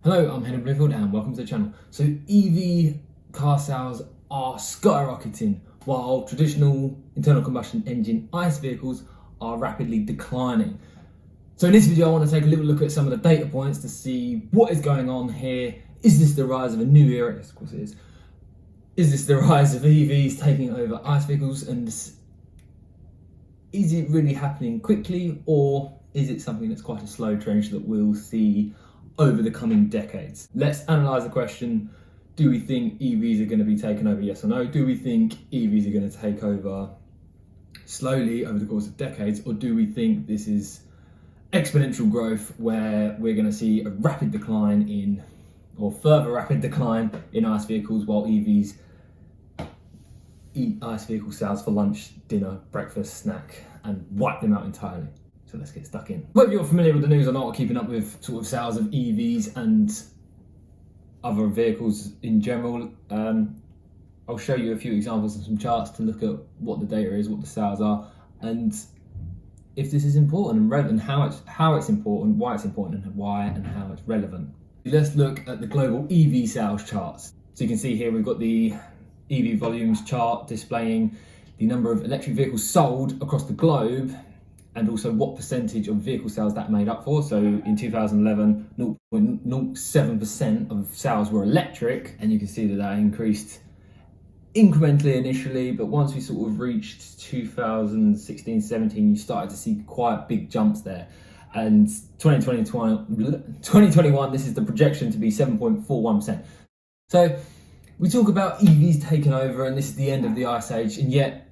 Hello, I'm Henry Bluefield and welcome to the channel. So EV car sales are skyrocketing while traditional internal combustion engine ICE vehicles are rapidly declining. So in this video I want to take a little look at some of the data points to see what is going on here. Is this the rise of a new era? Yes, of course it is. Is this the rise of EVs taking over ICE vehicles, and is it really happening quickly, or is it something that's quite a slow trend that we'll see over the coming decades? Let's analyse the question. Do we think EVs are going to be taken over, yes or no? Do we think EVs are going to take over slowly over the course of decades, or do we think this is exponential growth where we're going to see a rapid decline in, or further rapid decline in ICE vehicles while EVs eat ICE vehicle sales for lunch, dinner, breakfast, snack, and wipe them out entirely? So let's get stuck in. Whether you're familiar with the news or not, or keeping up with sort of sales of EVs and other vehicles in general, I'll show you a few examples and some charts to look at what the data is, what the sales are, and if this is important and relevant, how it's important, why it's important, and how it's relevant. Let's look at the global EV sales charts. So you can see here we've got the EV volumes chart displaying the number of electric vehicles sold across the globe, and also what percentage of vehicle sales that made up for. So in 2011, 0.07% of sales were electric, and you can see that increased incrementally initially, but once we sort of reached 2016-17, you started to see quite big jumps there. And 2021, this is the projection to be 7.41%. So we talk about EVs taking over, and this is the end of the ice age, and yet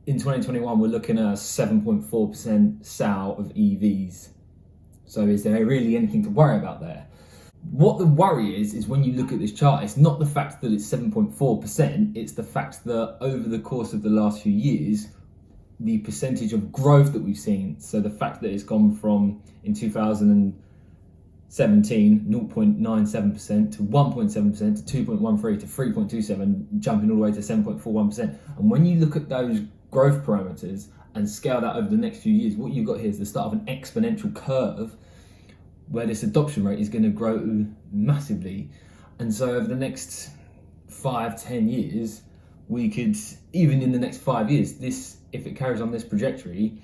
in 2021, we're looking at a 7.4% sale of EVs. So is there really anything to worry about there? What the worry is when you look at this chart, it's not the fact that it's 7.4%, it's the fact that over the course of the last few years, the percentage of growth that we've seen, so the fact that it's gone from, in 2017, 0.97% to 1.7% to 2.13 to 3.27, jumping all the way to 7.41%. And when you look at those growth parameters and scale that over the next few years, what you've got here is the start of an exponential curve where this adoption rate is going to grow massively. And so over the next 5-10 years, we could, even in the next 5 years, this, if it carries on this trajectory,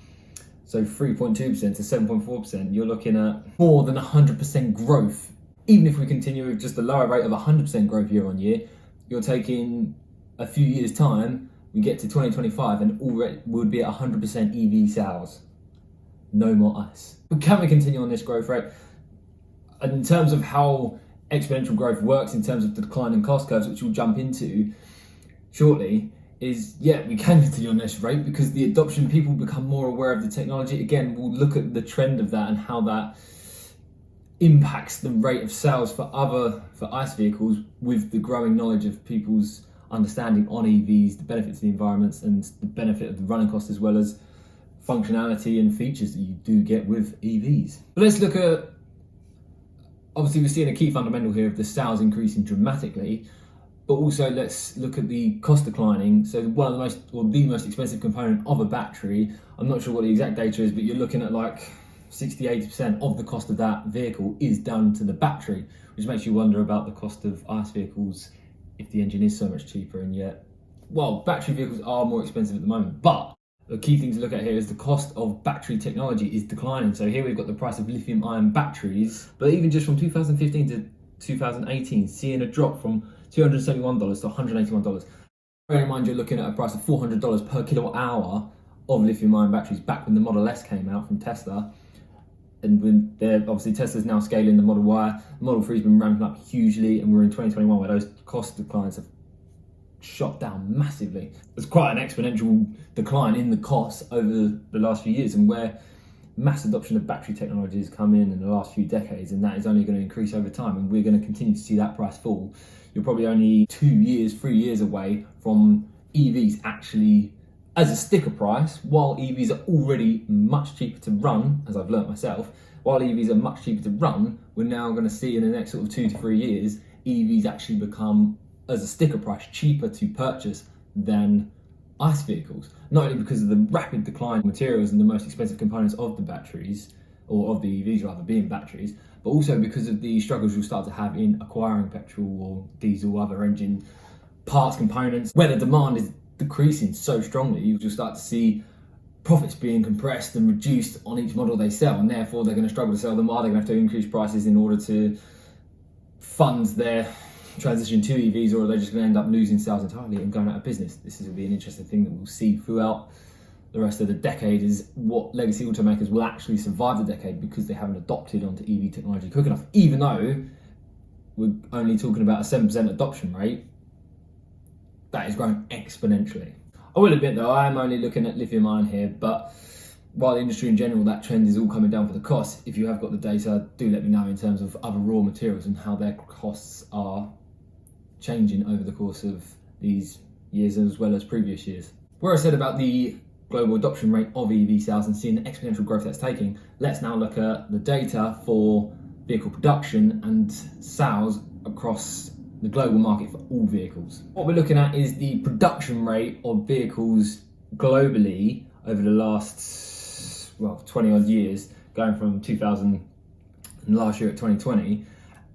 so 3.2% to 7.4%, you're looking at more than 100% growth. Even if we continue with just a lower rate of 100% growth year on year, you're taking a few years' time, we get to 2025 and already would be at 100% EV sales. No more ICE. But can we continue on this growth rate? And in terms of how exponential growth works, in terms of the declining cost curves, which we'll jump into shortly, is yeah, we can continue on this rate because the adoption, people become more aware of the technology. Again, we'll look at the trend of that and how that impacts the rate of sales for ICE vehicles with the growing knowledge of people's understanding on EVs, the benefits of the environments, and the benefit of the running cost, as well as functionality and features that you do get with EVs. But let's look at, obviously we're seeing a key fundamental here of the sales increasing dramatically, but also let's look at the cost declining. So one of the most expensive component of a battery, I'm not sure what the exact data is, but you're looking at like 60-80% of the cost of that vehicle is down to the battery, which makes you wonder about the cost of ICE vehicles if the engine is so much cheaper. And yet, well, battery vehicles are more expensive at the moment, but the key thing to look at here is the cost of battery technology is declining. So here we've got the price of lithium ion batteries, but even just from 2015 to 2018, seeing a drop from $271 to $181. Bear in mind, you're looking at a price of $400 per kilowatt hour of lithium ion batteries back when the Model S came out from Tesla. And when obviously Tesla's now scaling the Model Y, the Model 3's been ramping up hugely, and we're in 2021 where those cost declines have shot down massively. There's quite an exponential decline in the costs over the last few years, and where mass adoption of battery technology has come in the last few decades, and that is only going to increase over time, and we're going to continue to see that price fall. You're probably only 2 years, 3 years away from EVs actually as a sticker price, while EVs are already much cheaper to run, as I've learnt myself. While EVs are much cheaper to run, we're now going to see in the next sort of 2 to 3 years, EVs actually become, as a sticker price, cheaper to purchase than ICE vehicles. Not only because of the rapid decline in materials and the most expensive components of the batteries, or of the EVs rather, being batteries, but also because of the struggles you'll start to have in acquiring petrol or diesel, other engine parts, components, where the demand is decreasing so strongly. You'll start to see profits being compressed and reduced on each model they sell, and therefore they're going to struggle to sell them. Are they going to have to increase prices in order to fund their transition to EVs, or are they just going to end up losing sales entirely and going out of business? This is going to be an interesting thing that we'll see throughout the rest of the decade, is what legacy automakers will actually survive the decade because they haven't adopted onto EV technology quick enough. Even though we're only talking about a 7% adoption rate, that is growing exponentially. I will admit though, I am only looking at lithium ion here, but while the industry in general, that trend is all coming down for the cost, if you have got the data, do let me know in terms of other raw materials and how their costs are changing over the course of these years as well as previous years. Where I said about the global adoption rate of EV sales and seeing the exponential growth that's taking, let's now look at the data for vehicle production and sales across the global market for all vehicles. What we're looking at is the production rate of vehicles globally over the last 20 odd years, going from 2000 and last year at 2020.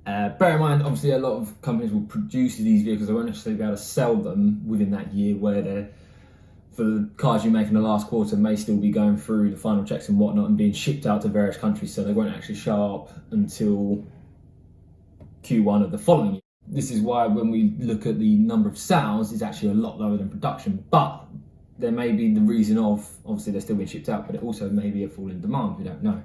Bear in mind, obviously a lot of companies will produce these vehicles, they won't necessarily be able to sell them within that year, where they're, for the cars you make in the last quarter, may still be going through the final checks and whatnot and being shipped out to various countries, so they won't actually show up until Q1 of the following year. This is why when we look at the number of sales, it's actually a lot lower than production, but there may be the reason of, obviously they're still being shipped out, but it also may be a fall in demand, we don't know.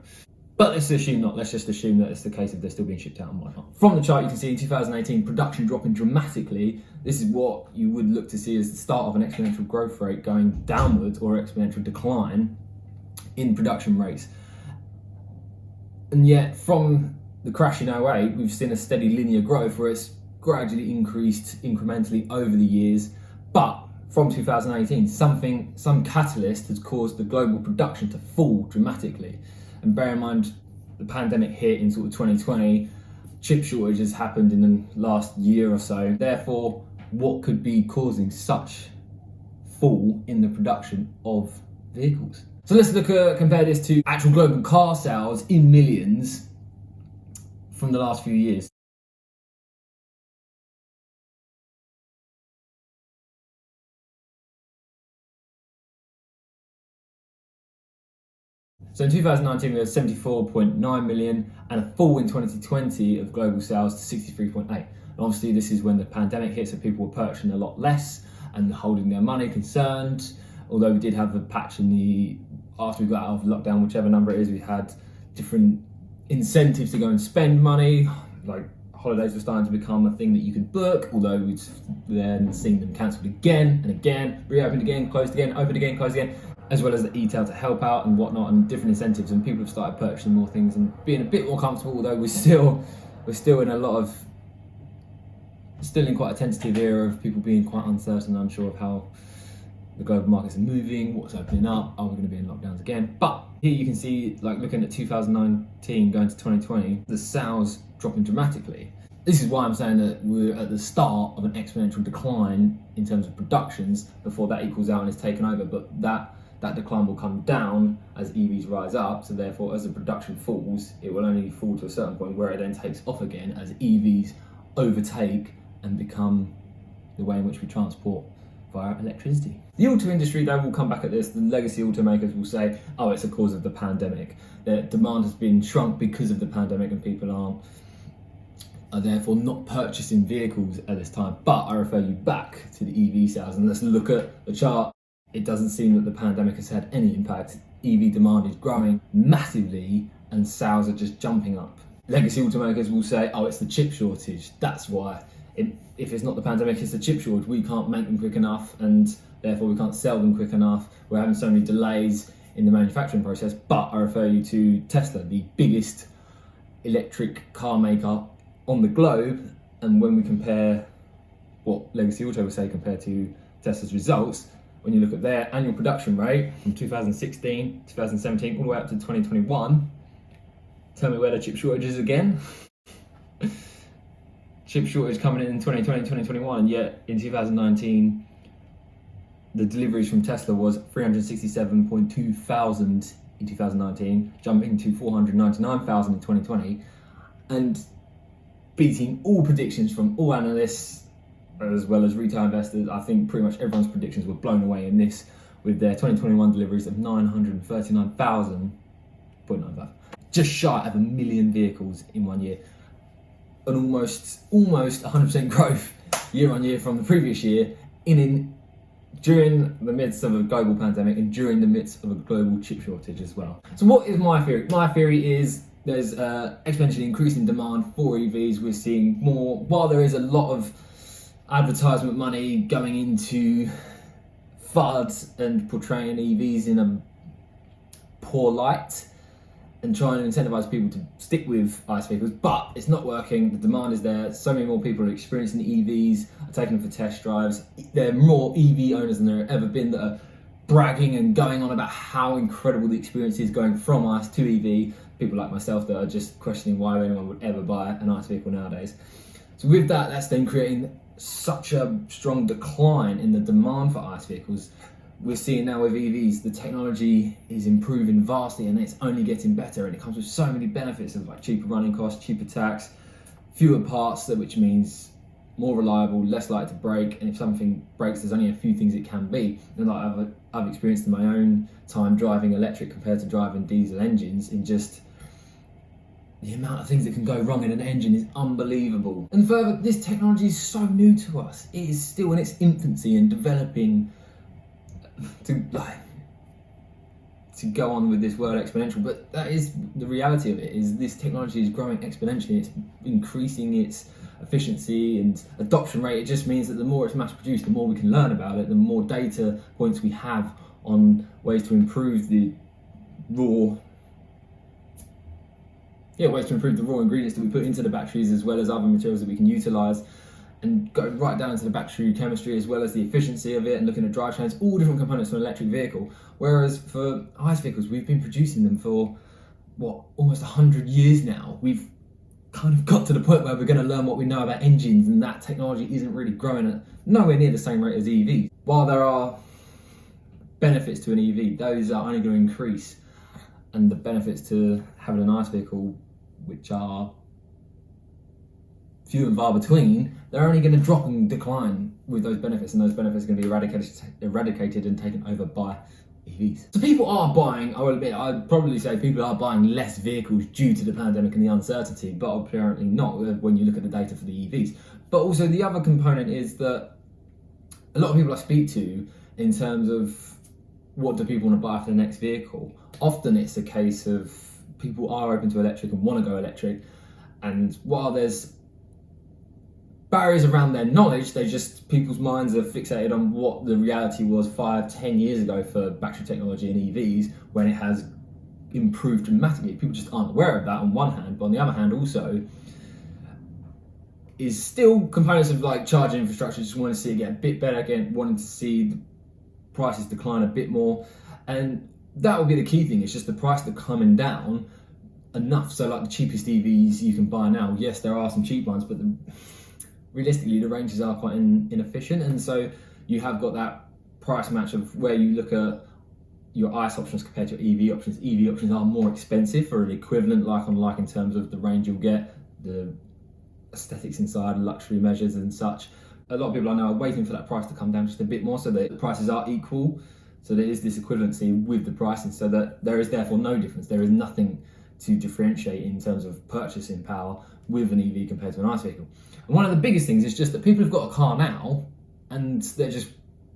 But let's assume not, let's just assume that it's the case of they're still being shipped out and whatnot. From the chart you can see in 2018, production dropping dramatically. This is what you would look to see as the start of an exponential growth rate going downwards, or exponential decline in production rates. And yet from the crash in 08, we've seen a steady linear growth where it's gradually increased incrementally over the years. But from 2018, some catalyst has caused the global production to fall dramatically. And bear in mind, the pandemic hit in sort of 2020, chip shortages happened in the last year or so. Therefore, what could be causing such fall in the production of vehicles? So let's compare this to actual global car sales in millions from the last few years. So in 2019 we had 74.9 million and a fall in 2020 of global sales to 63.8. And obviously this is when the pandemic hit, so people were purchasing a lot less and holding their money, concerned. Although we did have a patch after we got out of lockdown, whichever number it is, we had different incentives to go and spend money. Like holidays were starting to become a thing that you could book, although we'd then seen them cancelled again and again, reopened again, closed again, opened again, closed again, as well as the e-tail to help out and whatnot, and different incentives, and people have started purchasing more things and being a bit more comfortable, although we're still in quite a tentative era of people being quite uncertain, unsure of how the global markets are moving, what's opening up, are we going to be in lockdowns again? But here you can see, like looking at 2019 going to 2020, the sales dropping dramatically. This is why I'm saying that we're at the start of an exponential decline in terms of productions before that equals out and is taken over, but that decline will come down as EVs rise up, so therefore as the production falls, it will only fall to a certain point where it then takes off again as EVs overtake and become the way in which we transport via electricity. The auto industry though will come back at this. The legacy automakers will say, oh, it's a cause of the pandemic. The demand has been shrunk because of the pandemic and people are therefore not purchasing vehicles at this time. But I refer you back to the EV sales, and let's look at the chart. It doesn't seem that the pandemic has had any impact. EV demand is growing massively and sales are just jumping up. Legacy automakers will say, oh, it's the chip shortage. That's why. If it's not the pandemic, it's the chip shortage. We can't make them quick enough and therefore we can't sell them quick enough. We're having so many delays in the manufacturing process. But I refer you to Tesla, the biggest electric car maker on the globe. And when we compare what Legacy Auto would say compared to Tesla's results, when you look at their annual production rate from 2016, 2017, all the way up to 2021, tell me where the chip shortage is again. Chip shortage coming in 2020, 2021, and yet in 2019, the deliveries from Tesla was 367.2 thousand in 2019, jumping to 499,000 in 2020. and beating all predictions from all analysts as well as retail investors. I think pretty much everyone's predictions were blown away in this, with their 2021 deliveries of 939,000.95, just shy of 1 million vehicles in 1 year, an almost 100% growth year on year from the previous year, during the midst of a global pandemic and during the midst of a global chip shortage as well. So what is my theory? My theory is there's exponentially increasing demand for EVs. We're seeing more, while there is a lot of advertisement money going into FUDs and portraying EVs in a poor light and trying to incentivize people to stick with ICE vehicles, but it's not working. The demand is there. So many more people are experiencing EVs, are taking them for test drives. There are more EV owners than there have ever been that are bragging and going on about how incredible the experience is going from ICE to EV. People like myself that are just questioning why anyone would ever buy an ICE vehicle nowadays. So with that, that's then creating such a strong decline in the demand for ICE vehicles. We're seeing now with EVs, the technology is improving vastly and it's only getting better, and it comes with so many benefits of like cheaper running costs, cheaper tax, fewer parts, which means more reliable, less likely to break, and if something breaks, there's only a few things it can be. And like I've experienced in my own time driving electric compared to driving diesel engines, in just the amount of things that can go wrong in an engine is unbelievable. And further, this technology is so new to us. It is still in its infancy and developing to go on with this word exponential, but that is the reality of it. Is this technology is growing exponentially. It's increasing its efficiency and adoption rate. It just means that the more it's mass produced, the more we can learn about it, the more data points we have on ways to improve the raw ingredients that we put into the batteries, as well as other materials that we can utilize, and go right down to the battery chemistry as well as the efficiency of it, and looking at drivetrains, all different components for an electric vehicle. Whereas for ICE vehicles, we've been producing them for almost 100 years now. We've kind of got to the point where we're going to learn what we know about engines, and that technology isn't really growing at nowhere near the same rate as EVs. While there are benefits to an EV, those are only going to increase, and the benefits to having an ICE vehicle, which are few and far between, they're only going to drop and decline with those benefits, and those benefits are going to be eradicated and taken over by EVs. So people are buying, I will admit, I'd probably say people are buying less vehicles due to the pandemic and the uncertainty, but apparently not when you look at the data for the EVs. But also the other component is that a lot of people I speak to, in terms of what do people want to buy for the next vehicle, often it's a case of people are open to electric and want to go electric, and while there's barriers around their knowledge, people's minds are fixated on what the reality was 5-10 years ago for battery technology and EVs, when it has improved dramatically. People just aren't aware of that on one hand, but on the other hand also is still components of like charging infrastructure, just want to see it get a bit better, again wanting to see the prices decline a bit more, and that will be the key thing. It's just the price that's coming down enough. So like the cheapest EVs you can buy now, yes there are some cheap ones, but realistically the ranges are quite inefficient, and so you have got that price match of where you look at your ICE options compared to your EV options. EV options are more expensive for an equivalent like on like in terms of the range you'll get, the aesthetics inside, luxury measures and such. A lot of people I know are waiting for that price to come down just a bit more so that the prices are equal, so there is this equivalency with the pricing, so that there is therefore no difference. There is nothing to differentiate in terms of purchasing power with an EV compared to an ICE vehicle. And one of the biggest things is just that people have got a car now and they're just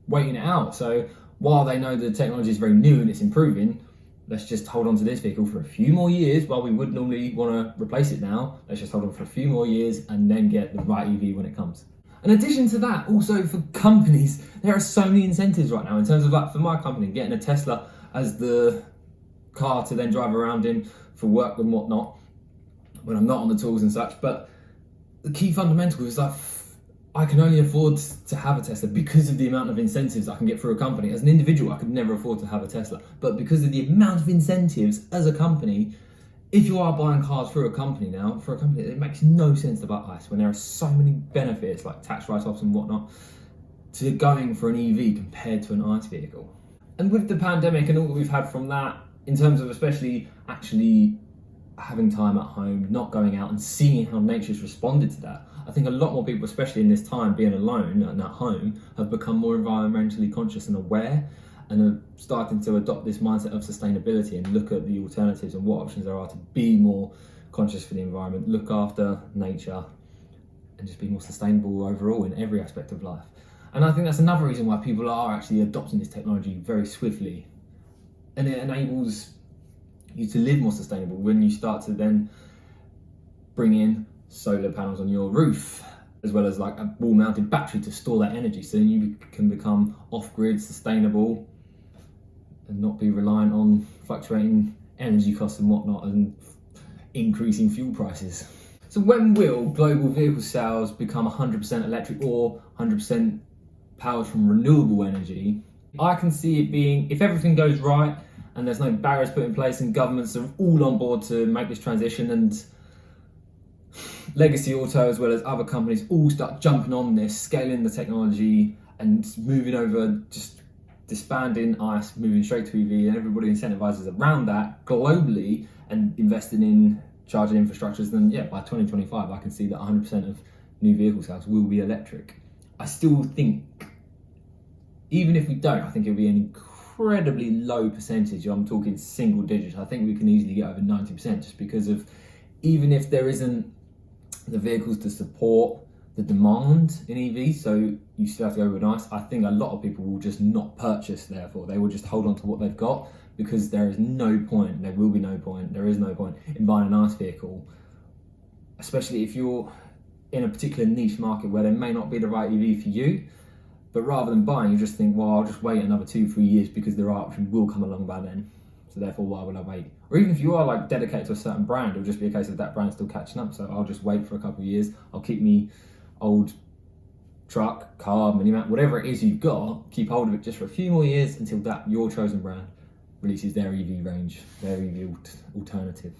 waiting it out. So while they know the technology is very new and it's improving, let's just hold on to this vehicle for a few more years. While we would normally want to replace it now, let's just hold on for a few more years and then get the right EV when it comes. In addition to that, also for companies, there are so many incentives right now in terms of, like, for my company, getting a Tesla as the car to then drive around in for work and whatnot when I'm not on the tools and such. But the key fundamental is that I can only afford to have a Tesla because of the amount of incentives I can get through a company. As an individual, I could never afford to have a Tesla, but because of the amount of incentives as a company, if you are buying cars through a company now, for a company, it makes no sense to buy ICE when there are so many benefits like tax write-offs and whatnot to going for an EV compared to an ICE vehicle. And with the pandemic and all that we've had from that, in terms of especially actually having time at home, not going out and seeing how nature's responded to that. I think a lot more people, especially in this time being alone and at home, have become more environmentally conscious and aware, and are starting to adopt this mindset of sustainability and look at the alternatives and what options there are to be more conscious for the environment, look after nature, and just be more sustainable overall in every aspect of life. And I think that's another reason why people are actually adopting this technology very swiftly. And it enables you to live more sustainable when you start to then bring in solar panels on your roof, as well as like a wall-mounted battery to store that energy. So then you can become off-grid, sustainable, and not be reliant on fluctuating energy costs and whatnot and increasing fuel prices. So when will global vehicle sales become 100% electric or 100% powered from renewable energy? I can see it being, if everything goes right and there's no barriers put in place and governments are all on board to make this transition, and Legacy Auto as well as other companies all start jumping on this, scaling the technology and moving over, just disbanding ICE, moving straight to EV, and everybody incentivizes around that globally and investing in charging infrastructures, then yeah, by 2025 I can see that 100% of new vehicle sales will be electric. I still think, even if we don't, I think it'll be an incredibly low percentage. I'm talking single digits. I think we can easily get over 90% just because of, even if there isn't the vehicles to support the demand in EVs, so you still have to go with ICE, I think a lot of people will just not purchase, therefore. They will just hold on to what they've got, because there is no point, there will be no point, there is no point in buying an ICE vehicle, especially if you're in a particular niche market where there may not be the right EV for you. But rather than buying, you just think, well, I'll just wait another 2-3 years because the right option will come along by then. So therefore, why will I wait? Or even if you are like dedicated to a certain brand, it'll just be a case of that brand still catching up. So I'll just wait for a couple of years. I'll keep me old truck, car, minivan, whatever it is you've got, keep hold of it just for a few more years until that your chosen brand releases their EV range, their EV alternative.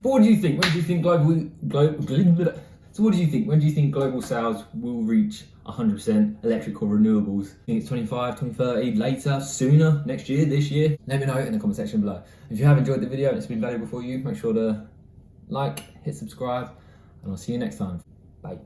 But what do you think? When do you think So what do you think? When do you think global sales will reach 100% electric or renewables? Think it's 25, 2030, later, sooner, next year, this year? Let me know in the comment section below. If you have enjoyed the video and it's been valuable for you, make sure to like, hit subscribe, and I'll see you next time. Bye.